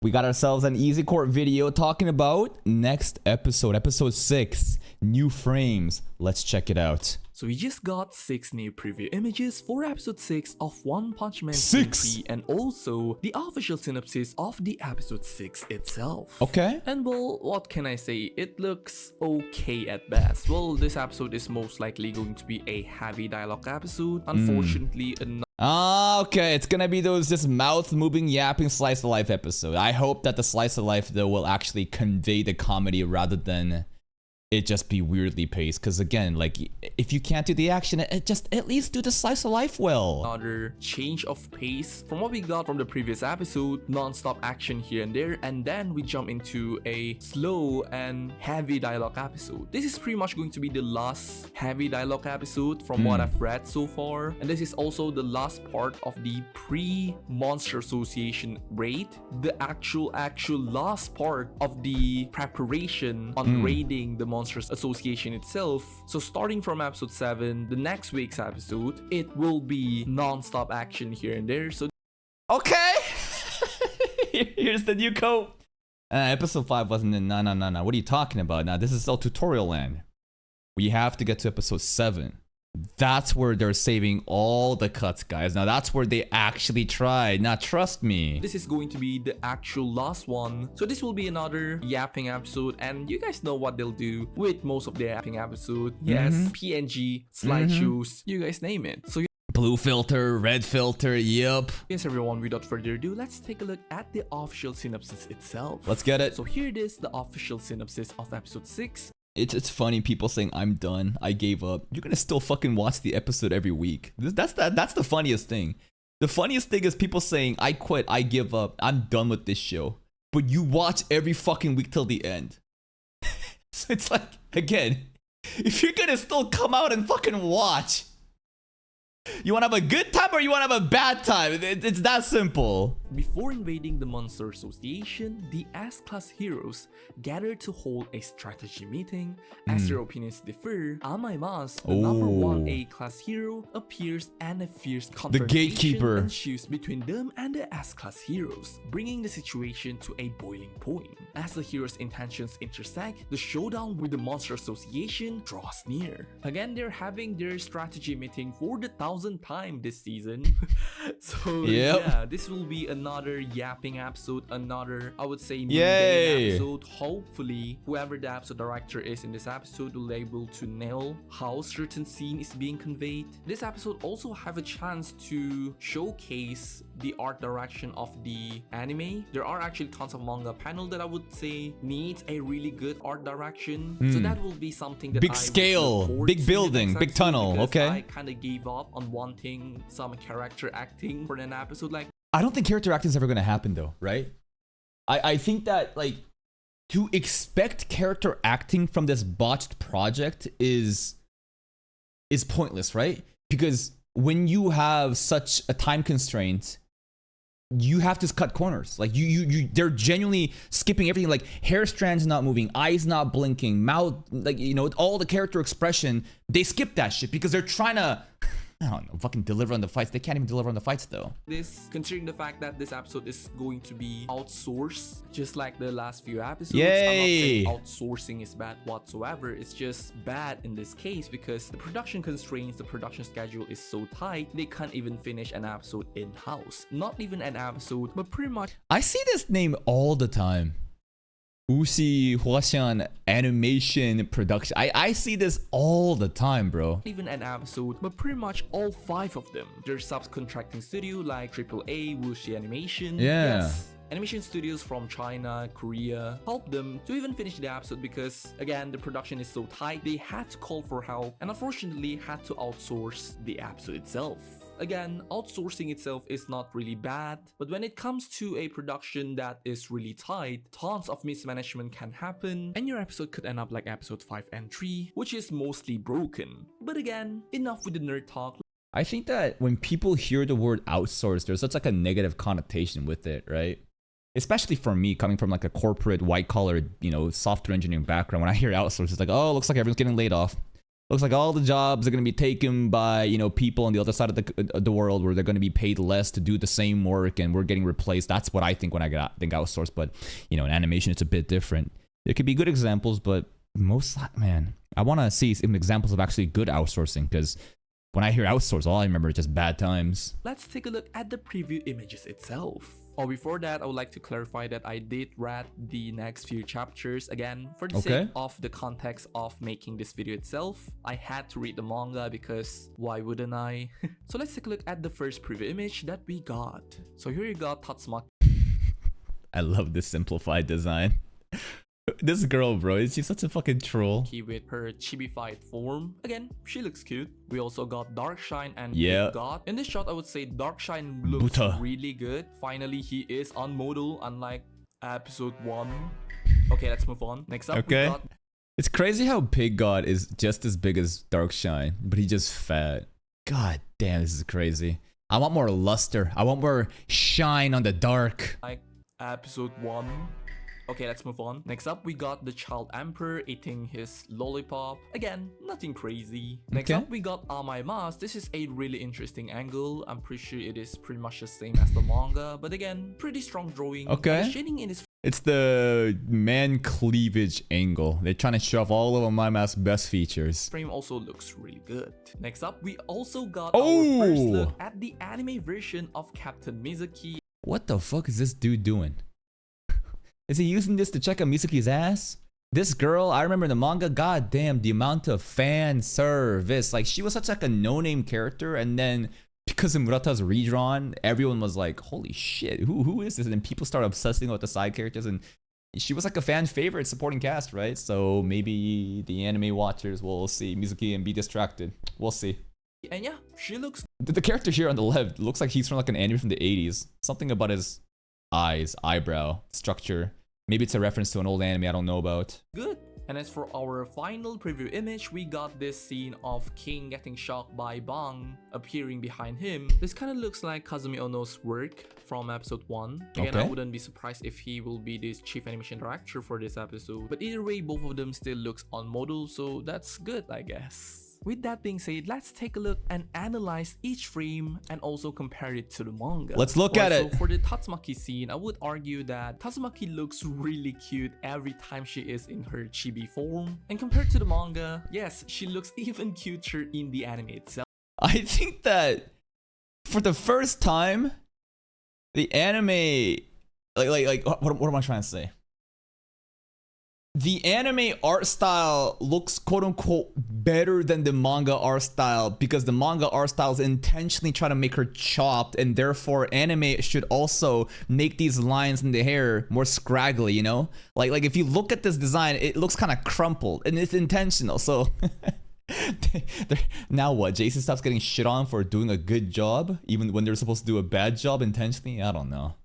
We got ourselves an Easy Court video talking about next episode, episode 6, New Frames. Let's check it out. So we just got 6 new preview images for episode 6 of One Punch Man 6? Season 3 and also the official synopsis of the episode 6 itself. Okay. And well, what can I say? It looks okay at best. Well, this episode is most likely going to be a heavy dialogue episode. Unfortunately, Okay, it's gonna be those just mouth-moving, yapping slice of life episode. I hope that the slice of life though will actually convey the comedy rather than it just be weirdly paced. Because again, like if you can't do the action, it just at least do the slice of life well. another change of pace from what we got from the previous episode, non-stop action here and there, and then we jump into a slow and heavy dialogue episode. This is pretty much going to be the last heavy dialogue episode from what I've read so far, and this is also the last part of the pre-Monster Association raid, the actual last part of the preparation on raiding the Monsters Association itself. So starting from episode 7, the next week's episode, it will be non-stop action here and there. So Okay. Here's the new code. Episode 5 wasn't in. No. What are you talking about? Now this is all tutorial land. We have to get to episode 7. That's where they're saving all the cuts, guys. Now that's where they actually tried. Now trust me. this is going to be the actual last one. So this will be another yapping episode, and you guys know what they'll do with most of their yapping episode. Yes, PNG, slideshows, you guys name it. So Blue filter, red filter, yup. yes everyone, without further ado, let's take a look at the official synopsis itself. Let's get it. So here it is, the official synopsis of episode 6. It's funny people saying I'm done, I gave up. You're gonna still fucking watch the episode every week. That's the funniest thing. The funniest thing is people saying I quit, I give up, I'm done with this show. But you watch every fucking week till the end. So it's like, again, if you're gonna still come out and fucking watch, you wanna have a good time or you wanna have a bad time? It's that simple. Before invading the Monster Association, the S-Class heroes gather to hold a strategy meeting. As their opinions differ, Amaimas, the number 1 A-Class hero, appears and a fierce confrontation gatekeeper ensues between them and the S-Class heroes, bringing the situation to a boiling point. As the heroes' intentions intersect, the showdown with the Monster Association draws near. Again, they're having their strategy meeting for the 1000th time this season. So yeah, this will be another yapping episode, another, I would say, mundane episode. Hopefully, whoever the episode director is in this episode will be able to nail how certain scene is being conveyed. This episode also have a chance to showcase the art direction of the anime. There are actually tons of manga panel that I would say needs a really good art direction. So that will be something that big scale, big building, big tunnel. Okay. I kind of gave up on wanting some character acting for an episode like. I don't think character acting is ever gonna happen though, right? I think that like to expect character acting from this botched project is pointless, right? Because when you have such a time constraint, you have to cut corners. Like they're genuinely skipping everything. Like hair strands not moving, eyes not blinking, mouth, like, you know, all the character expression. They skip that shit because they're trying to, I don't know, fucking deliver on the fights. They can't even deliver on the fights though. This, considering the fact that this episode is going to be outsourced, just like the last few episodes. Yay! I'm not saying outsourcing is bad whatsoever. It's just bad in this case because the production constraints, the production schedule is so tight, they can't even finish an episode in-house. Not even an episode, but pretty much. I see this name all the time. Ushi Huashan Animation Production. I see this all the time, bro. Even an episode, but pretty much all 5 of them. Their subcontracting studio like AAA, Wuxi Animation. Yeah. Yes. Animation studios from China, Korea helped them to even finish the episode because, again, the production is so tight, they had to call for help and unfortunately had to outsource the episode itself. Again, outsourcing itself is not really bad, but when it comes to a production that is really tight, tons of mismanagement can happen, and your episode could end up like episode 5 and 3, which is mostly broken. But again, enough with the nerd talk. I think that when people hear the word outsource, there's such like a negative connotation with it, right? Especially for me, coming from like a corporate, white-collar, you know, software engineering background. When I hear outsource, it's like, oh, looks like everyone's getting laid off. Looks like all the jobs are going to be taken by, you know, people on the other side of the world where they're going to be paid less to do the same work and we're getting replaced. That's what I think when I think outsourced. But, you know, in animation, it's a bit different. There could be good examples, but most, man, I want to see some examples of actually good outsourcing because when I hear outsource, all I remember is just bad times. Let's take a look at the preview images itself. Or before that, I would like to clarify that I did read the next few chapters again for the sake of the context of making this video itself. I had to read the manga because why wouldn't I? So let's take a look at the first preview image that we got. So here you got Tatsumaki. I love this simplified design. This girl, bro, she's such a fucking troll. With her chibified form. Again, she looks cute. We also got Darkshine and yeah. Big God. In this shot, I would say Darkshine looks really good. Finally, he is on modal, unlike episode 1. Okay, let's move on. Next up, we got... It's crazy how Big God is just as big as Darkshine, but he's just fat. God damn, this is crazy. I want more luster. I want more shine on the dark. Like episode 1. Okay, let's move on. Next up, we got the Child Emperor eating his lollipop. Again, nothing crazy. Next up, we got Amai Mas. This is a really interesting angle. I'm pretty sure it is pretty much the same as the manga. But again, pretty strong drawing. Okay. Shading in his... It's the man cleavage angle. They're trying to show off all of Amai Mas' best features. Frame also looks really good. Next up, we also got our first look at the anime version of Captain Mizuki. What the fuck is this dude doing? Is he using this to check out Mizuki's ass? This girl, I remember in the manga, goddamn, the amount of fan service. Like, she was such like a no-name character, and then because of Murata's redrawn, everyone was like, holy shit, who is this? And then people started obsessing with the side characters, and she was like a fan favorite supporting cast, right? So maybe the anime watchers will see Mizuki and be distracted. We'll see. And yeah, she looks... The character here on the left looks like he's from like an anime from the 80s. Something about his eyes, eyebrow structure. Maybe it's a reference to an old anime I don't know about. Good. And as for our final preview image, we got this scene of King getting shocked by Bang appearing behind him. This kind of looks like Kazumi Ono's work from episode 1. Again, I wouldn't be surprised if he will be this chief animation director for this episode. But either way, both of them still looks on model, so that's good, I guess. With that being said, let's take a look and analyze each frame and also compare it to the manga. Let's look at it. For the Tatsumaki scene, I would argue that Tatsumaki looks really cute every time she is in her chibi form. And compared to the manga, yes, she looks even cuter in the anime itself. I think that for the first time, the anime, what am I trying to say? The anime art style looks quote-unquote better than the manga art style because the manga art style is intentionally trying to make her chopped, and therefore anime should also make these lines in the hair more scraggly, you know? Like if you look at this design, it looks kind of crumpled and it's intentional. So now what? Jason stops getting shit on for doing a good job even when they're supposed to do a bad job intentionally? I don't know.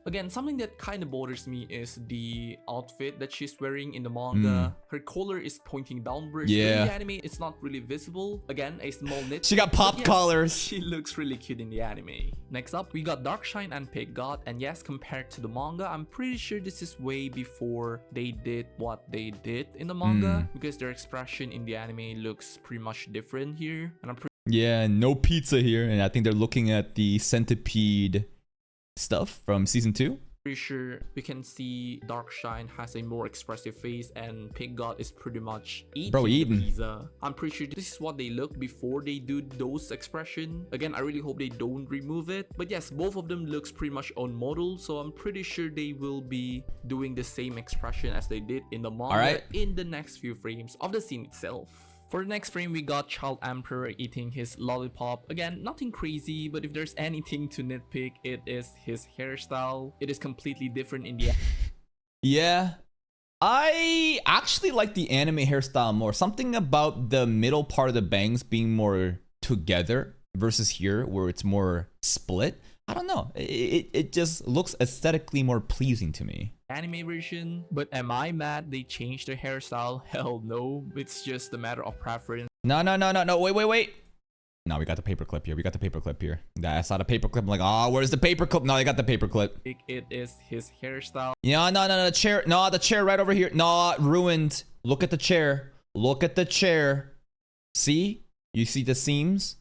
Again, something that kind of bothers me is the outfit that she's wearing in the manga. Her collar is pointing downwards. Yeah. In the anime, it's not really visible. Again, a small nit. She got pop collars. She looks really cute in the anime. Next up, we got Darkshine and Big God. And yes, compared to the manga, I'm pretty sure this is way before they did what they did in the manga. Because their expression in the anime looks pretty much different here. And I'm pretty... Yeah, no pizza here. And I think they're looking at the centipede stuff from season 2. Pretty sure we can see Darkshine has a more expressive face and Big God is pretty much eating the pizza. I'm pretty sure this is what they look before they do those expression. Again, I really hope they don't remove it. But yes, both of them looks pretty much on model, so I'm pretty sure they will be doing the same expression as they did in the manga in the next few frames of the scene itself. For the next frame, we got Child Emperor eating his lollipop. Again, nothing crazy, but if there's anything to nitpick, it is his hairstyle. It is completely different in the... Yeah. I actually like the anime hairstyle more. Something about the middle part of the bangs being more together versus here where it's more split. I don't know. It just looks aesthetically more pleasing to me. Anime version, but am I mad they changed their hairstyle? Hell no, it's just a matter of preference. No, wait. No, we got the paperclip here. I saw the paperclip. I'm like, oh, where's the paperclip? No, they got the paperclip. It is his hairstyle. Yeah, no, the chair right over here. No, ruined. Look at the chair. See? You see the seams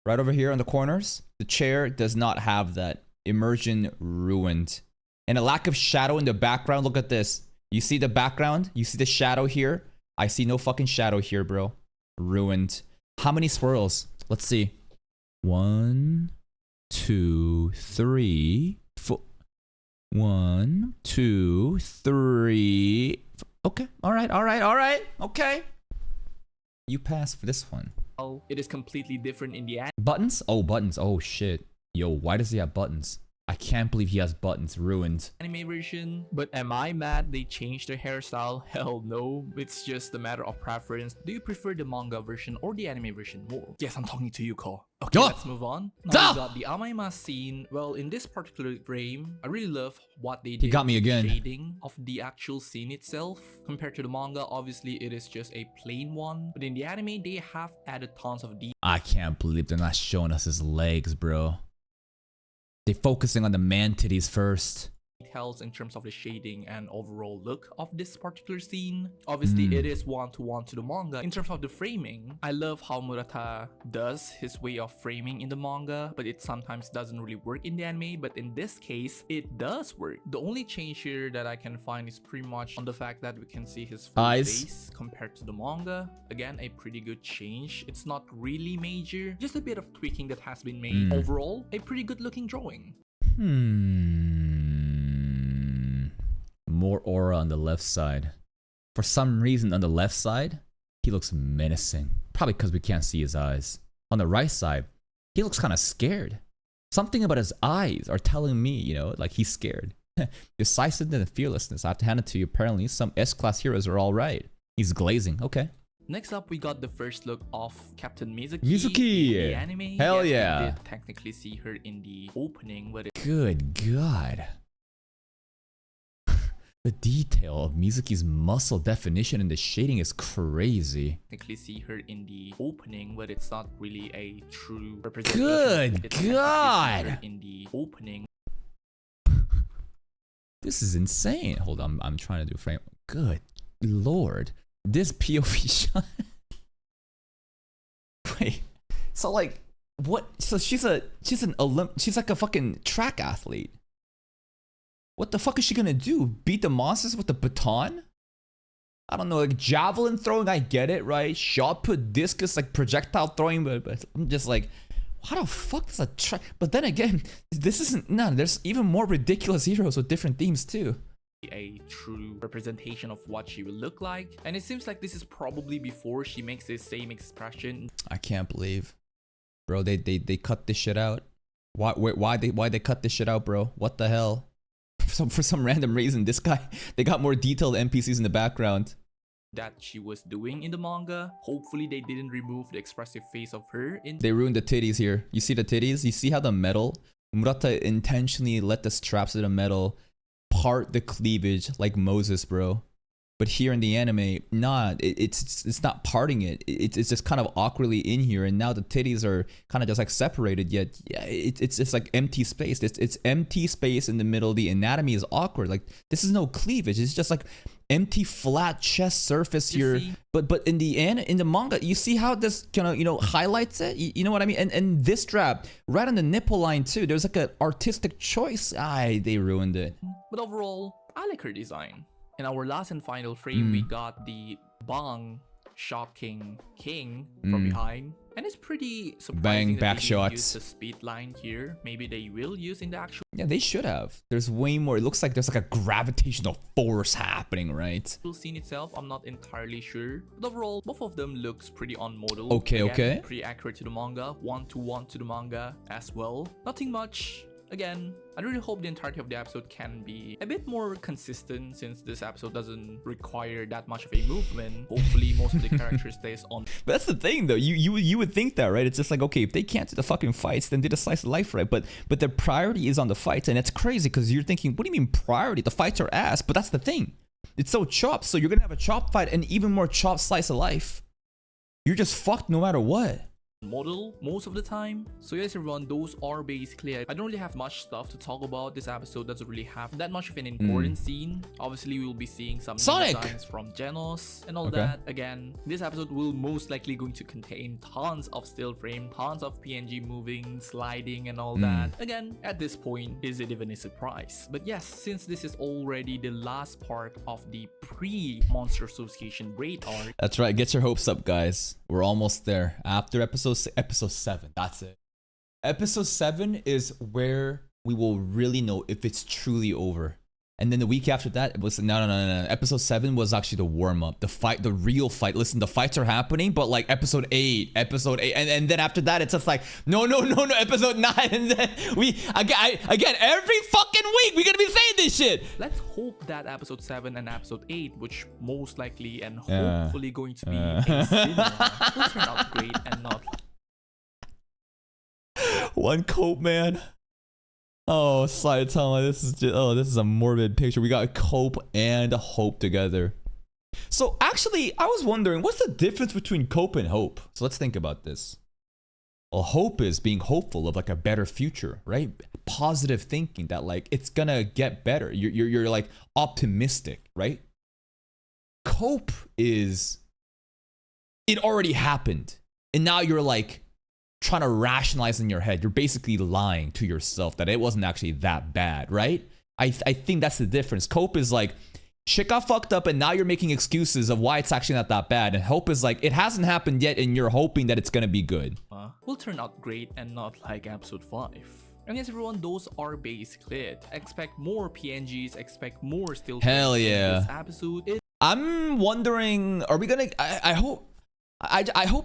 right over here on the corners? The chair does not have that. Immersion ruined. And a lack of shadow in the background. Look at this. You see the background? You see the shadow here? I see no fucking shadow here, bro. Ruined. How many swirls? Let's see. 1, 2, 3, 4. 1, 2, 3. Okay. All right. Okay. You pass for this one. It is completely different in the Buttons? Oh, buttons. Oh, shit. Yo, why does he have buttons? I can't believe he has buttons. Ruined. anime version. But am I mad they changed their hairstyle? Hell no. It's just a matter of preference. Do you prefer the manga version or the anime version more? Yes, I'm talking to you, Ko. Okay, let's move on. Now we got the Amaima scene. Well, in this particular frame, I really love what they did. He got me again. With the shading of the actual scene itself. Compared to the manga, obviously it is just a plain one. But in the anime, they have added tons of details. I can't believe they're not showing us his legs, bro. They're focusing on the man titties first. In terms of the shading and overall look of this particular scene. Obviously it is one-to-one to the manga. In terms of the framing, I love how Murata does his way of framing in the manga, but it sometimes doesn't really work in the anime. But in this case, it does work. The only change here that I can find is pretty much on the fact that we can see his full face compared to the manga. Again, a pretty good change. It's not really major, just a bit of tweaking that has been made. Overall, a pretty good looking drawing. More aura on the left side. For some reason on the left side, he looks menacing. Probably because we can't see his eyes. On the right side, he looks kind of scared. Something about his eyes are telling me, you know, like he's scared. Decisiveness and fearlessness. I have to hand it to you. Apparently, some S-class heroes are all right. He's glazing. Okay. Next up, we got the first look of Captain Mizuki. Mizuki! In the anime. Hell yes, yeah. We did technically see her in the opening, but Good God. The detail of Mizuki's muscle definition and the shading is crazy. technically see her in the opening, but it's not really a true representation. Good God! In the opening. This is insane. Hold on, I'm trying to do frame. Good Lord. This POV shot. Wait. So like what? So she's like a fucking track athlete. What the fuck is she gonna do? Beat the monsters with the baton? I don't know, like javelin throwing, I get it, right? Shot put, discus, like projectile throwing, but I'm just like, how the fuck does a track? But then again, this isn't none. There's even more ridiculous heroes with different themes too. A true representation of what she will look like, and it seems like this is probably before she makes the same expression. I can't believe, bro. They cut this shit out. Why they cut this shit out, bro? What the hell? For some random reason, this guy, they got more detailed NPCs in the background That she was doing in the manga. Hopefully they didn't remove the expressive face of her in. They ruined the titties here. You see the titties? You see how the metal? Murata intentionally let the straps of the metal part the cleavage like Moses, bro. But here in the anime, nah, it's not parting it. It's just kind of awkwardly in here, and now the titties are kind of just like separated. Yet, yeah, it's like empty space. It's empty space in the middle. The anatomy is awkward. Like this is no cleavage. It's just like empty flat chest surface here. But in the manga, you see how this kind of highlights it. You know what I mean? And this strap right on the nipple line too. There's like an artistic choice. They ruined it. But overall, I like her design. In our last and final frame, we got the Bang shocking King from behind. And it's pretty surprising back that they shots. didn't use the speed line here. Maybe they will use in the actual. Yeah, they should have. There's way more. It looks like there's like a gravitational force happening, right? Scene itself, I'm not entirely sure. But overall, both of them looks pretty on model. Okay, okay. Pretty accurate to the manga. One to the manga as well. Nothing much. Again, I really hope the entirety of the episode can be a bit more consistent since this episode doesn't require that much of a movement. Hopefully most of the characters stays on. But that's the thing though, you would think that, right? It's just like, okay, if they can't do the fucking fights, then do the slice of life, right? But their priority is on the fights, and it's crazy because you're thinking, what do you mean priority? The fights are ass, but that's the thing. It's so chopped, so you're gonna have a chop fight and even more chop slice of life. You're just fucked no matter what. model most of the time. So yes everyone, those are basically it. I don't really have much stuff to talk about. This episode doesn't really have that much of an important scene. Obviously we will be seeing some Sonic designs from Genos and all Okay. that. Again, this episode will most likely going to contain tons of still frame, tons of PNG moving, sliding and all that. Again, at this point, is it even a surprise? But yes, since this is already the last part of the pre-Monster Association raid arc, That's right. Get your hopes up, guys. We're almost there. After episode 7, that's it. Episode 7 is where we will really know if it's truly over. And then the week after that, it was no. Episode 7 was actually the warm up, the fight, the real fight. Listen, the fights are happening, but like episode 8, and then after that, it's just like no, episode 9, and then we again every fucking week we're gonna be saying this shit. let's hope that episode 7 and episode 8, which most likely and Yeah. hopefully going to be a cinema, will turn out great and not One cope, man. Oh, Saitama, this is a morbid picture. We got Cope and Hope together. So actually, I was wondering, what's the difference between Cope and Hope? So let's think about this. Well, hope is being hopeful of like a better future, right? Positive thinking that like it's gonna get better. You're like optimistic, right? Cope is it already happened, and now you're like trying to rationalize in your head. You're basically lying to yourself that it wasn't actually that bad, right? I think that's the difference. Cope is like, shit got fucked up and now you're making excuses of why it's actually not that bad. And hope is like, it hasn't happened yet and you're hoping that it's gonna be good. will turn out great and not like episode 5. And yes everyone, those are basically it. Expect more PNGs, expect more still Hell frames in yeah. this episode. I'm wondering, are we gonna, I hope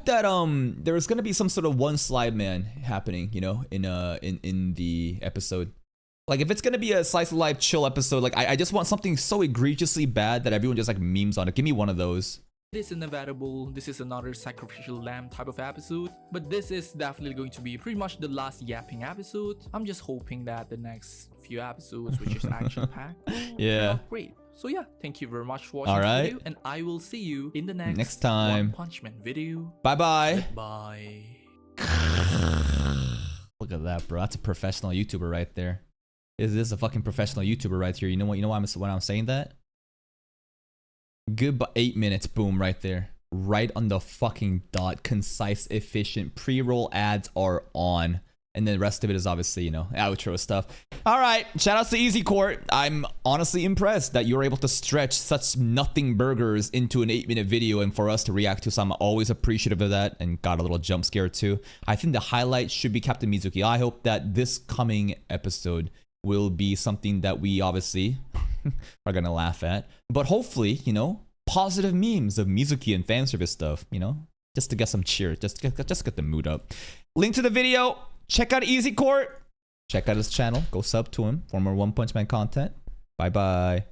that there's gonna be some sort of one slide man happening, you know, in the episode. Like if it's gonna be a slice of life chill episode, like I just want something so egregiously bad that everyone just like memes on it. Give me one of those. It is inevitable, this is another sacrificial lamb type of episode, but this is definitely going to be pretty much the last yapping episode. I'm just hoping that the next few episodes, which is action packed, Yeah. great. So yeah, thank you very much for watching All this right. video, and I will see you in the next time. One Punch Man video. Bye bye. Bye. Look at that, bro. That's a professional YouTuber right there. Is this a fucking professional YouTuber right here? You know what? You know why I'm saying that? Good, 8 minutes. Boom, right there. Right on the fucking dot. Concise, efficient. Pre-roll ads are on. And then the rest of it is obviously, you know, outro stuff. All right. Shout outs to Easy Court. I'm honestly impressed that you're able to stretch such nothing burgers into an 8-minute video and for us to react to. So I'm always appreciative of that and got a little jump scare too. I think the highlight should be Captain Mizuki. I hope that this coming episode will be something that we obviously are going to laugh at. But hopefully, you know, positive memes of Mizuki and fan service stuff, you know, just to get some cheer, just get the mood up. Link to the video. Check out Easy Court. Check out his channel. Go sub to him for more One Punch Man content. Bye bye.